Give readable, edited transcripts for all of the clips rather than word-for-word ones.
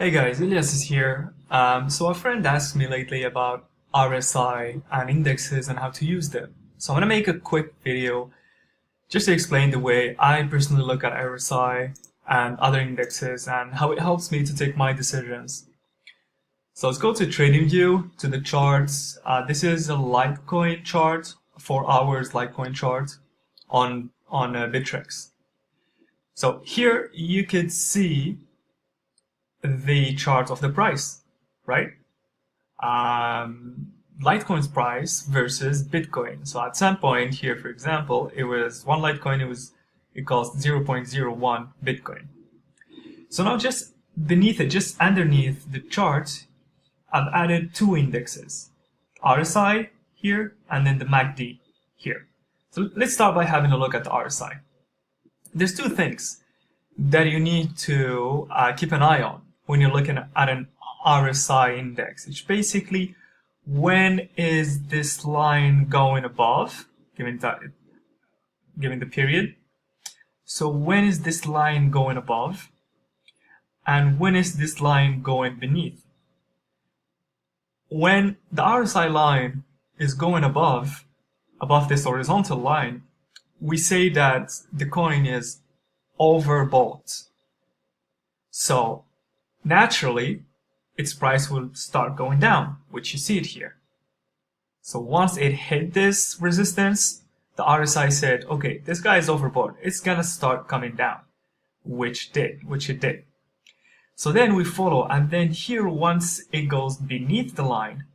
Hey guys, Ilyas is here. So a friend asked me lately about RSI and indexes and how to use them. So I'm gonna make a quick video just to explain the way I personally look at RSI and other indexes and how it helps me to take my decisions. So let's go to TradingView, to the charts. This is a Litecoin chart, 4 hours Litecoin chart on Bittrex. So here you could see the chart of the price, right? Litecoin's price versus Bitcoin. So at some point here, for example, it was one Litecoin, it cost 0.01 Bitcoin. So now just beneath it, just underneath the chart, I've added two indexes, RSI here and then the MACD here. So let's start by having a look at the RSI. There's two things that you need to keep an eye on when you're looking at an RSI index. It's basically when is this line going above, given the period. So when is this line going above, and when is this line going beneath? When the RSI line is going above this horizontal line, we say that the coin is overbought. So naturally, its price will start going down, which you see it here. So once it hit this resistance, the RSI said, okay, this guy is overbought. It's gonna start coming down, which it did. So then we follow, and then here, once it goes beneath the line,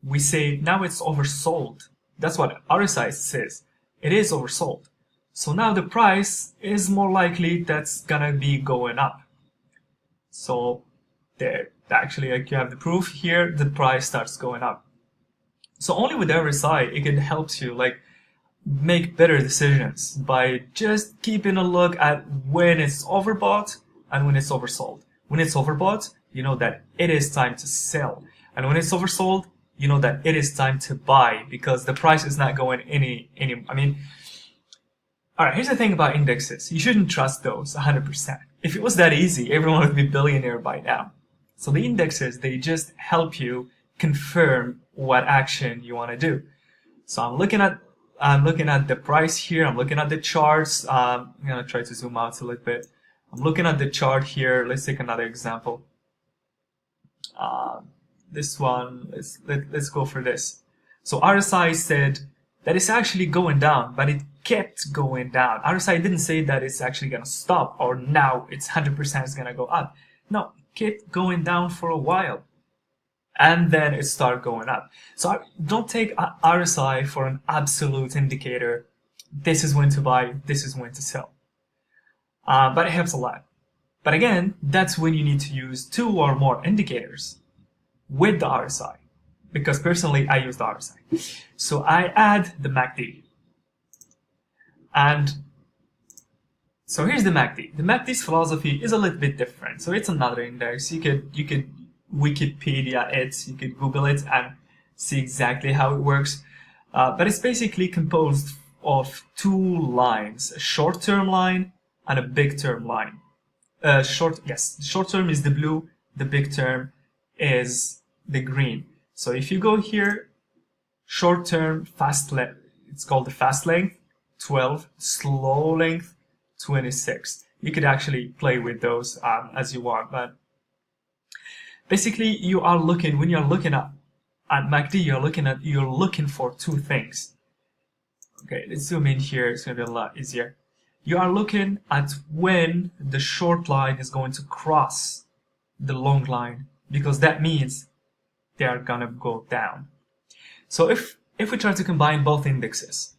we say now it's oversold. That's what RSI says. It is oversold. So now the price is more likely that's gonna be going up. So there, actually, like you have the proof here, the price starts going up. So only with RSI, it can help you like make better decisions by just keeping a look at when it's overbought and when it's oversold. When it's overbought, you know that it is time to sell. And when it's oversold, you know that it is time to buy because the price is not going alright, here's the thing about indexes. You shouldn't trust those 100%. If it was that easy, everyone would be a billionaire by now. So the indexes, they just help you confirm what action you want to do. So I'm looking at the price here. I'm looking at the charts. I'm gonna try to zoom out a little bit. I'm looking at the chart here. Let's take another example. This one, let's go for this. So RSI said that it's actually going down, but it kept going down. RSI didn't say that it's actually gonna stop or now it's 100% is gonna go up. No, it kept going down for a while, and then it started going up. So don't take RSI for an absolute indicator. This is when to buy, this is when to sell. But it helps a lot. But again, that's when you need to use two or more indicators with the RSI. Because personally, I use the RSI. So I add the MACD. And so here's the MACD. The MACD's philosophy is a little bit different. So it's another index. You could Wikipedia it, you could Google it and see exactly how it works. But it's basically composed of two lines, a short-term line and a big-term line. Short term is the blue, the big term is the green. So if you go here, short term, fast length, it's called the fast length, 12, slow length, 26. You could actually play with those as you want, but basically you are looking, when you're looking at MACD, you're looking for two things. Okay, let's zoom in here, it's gonna be a lot easier. You are looking at when the short line is going to cross the long line, because that means they are gonna go down. So if we try to combine both indexes,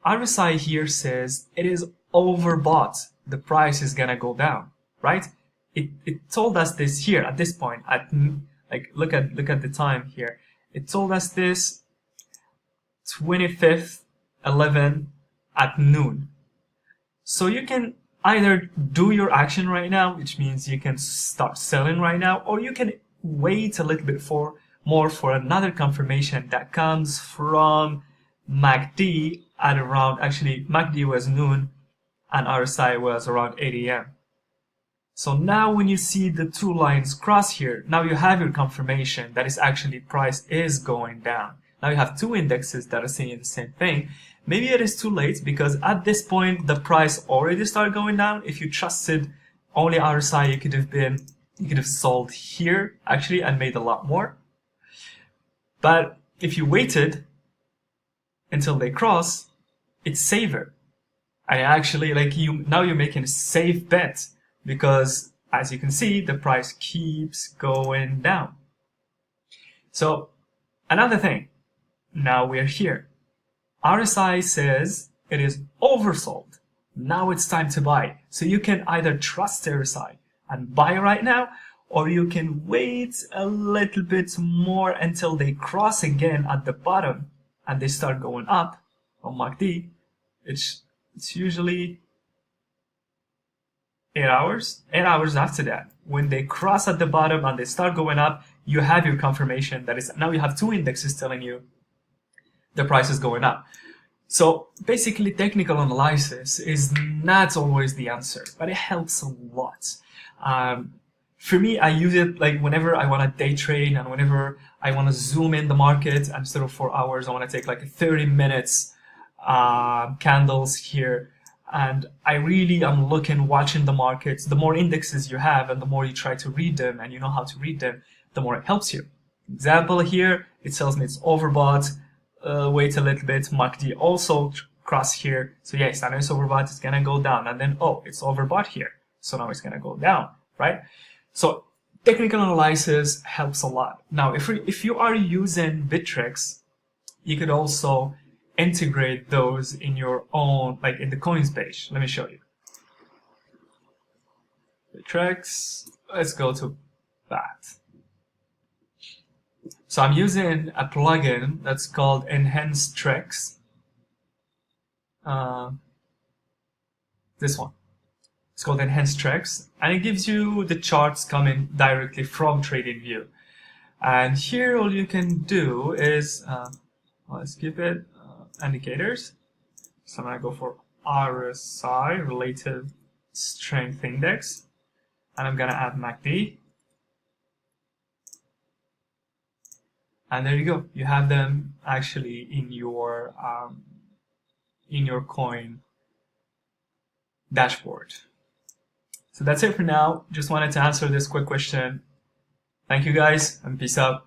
RSI here says it is overbought, the price is gonna go down, right? It told us this here at this point, look at the time here. It told us this 25th 11 at noon. So you can either do your action right now, which means you can start selling right now, or you can wait a little bit more for another confirmation that comes from MACD at around, actually MACD was noon and RSI was around 8 a.m. So now when you see the two lines cross here, now you have your confirmation that is actually price is going down. Now you have two indexes that are saying the same thing. Maybe it is too late because at this point the price already started going down. If you trusted only RSI, you could have sold here actually and made a lot more. But if you waited until they cross, it's safer. And actually, now you're making a safe bet because, as you can see, the price keeps going down. So another thing, now we're here. RSI says it is oversold. Now it's time to buy. So you can either trust RSI and buy right now, or you can wait a little bit more until they cross again at the bottom and they start going up on MACD. It's usually 8 hours. 8 hours after that, when they cross at the bottom and they start going up, you have your confirmation that is now you have two indexes telling you the price is going up. So basically, technical analysis is not always the answer, but it helps a lot. For me, I use it like whenever I want to day trade and whenever I want to zoom in the market, and instead of 4 hours, I want to take like 30 minutes candles here. And I really am watching the markets. The more indexes you have and the more you try to read them and you know how to read them, the more it helps you. Example here, it tells me it's overbought. Wait a little bit, MACD also cross here. So yes, I know it's overbought, it's gonna go down. And then, oh, it's overbought here. So now it's gonna go down, right? So technical analysis helps a lot. Now, if you are using Bittrex, you could also integrate those in your own, like in the coins page. Let me show you. Bittrex, let's go to that. So I'm using a plugin that's called Enhanced Trex. This one. It's called Enhanced Trex, and it gives you the charts coming directly from TradingView. And here all you can do is, let's keep it, indicators. So I'm going to go for RSI, Relative Strength Index, and I'm going to add MACD. And there you go. You have them actually in your coin dashboard. So that's it for now. Just wanted to answer this quick question. Thank you guys, and peace out.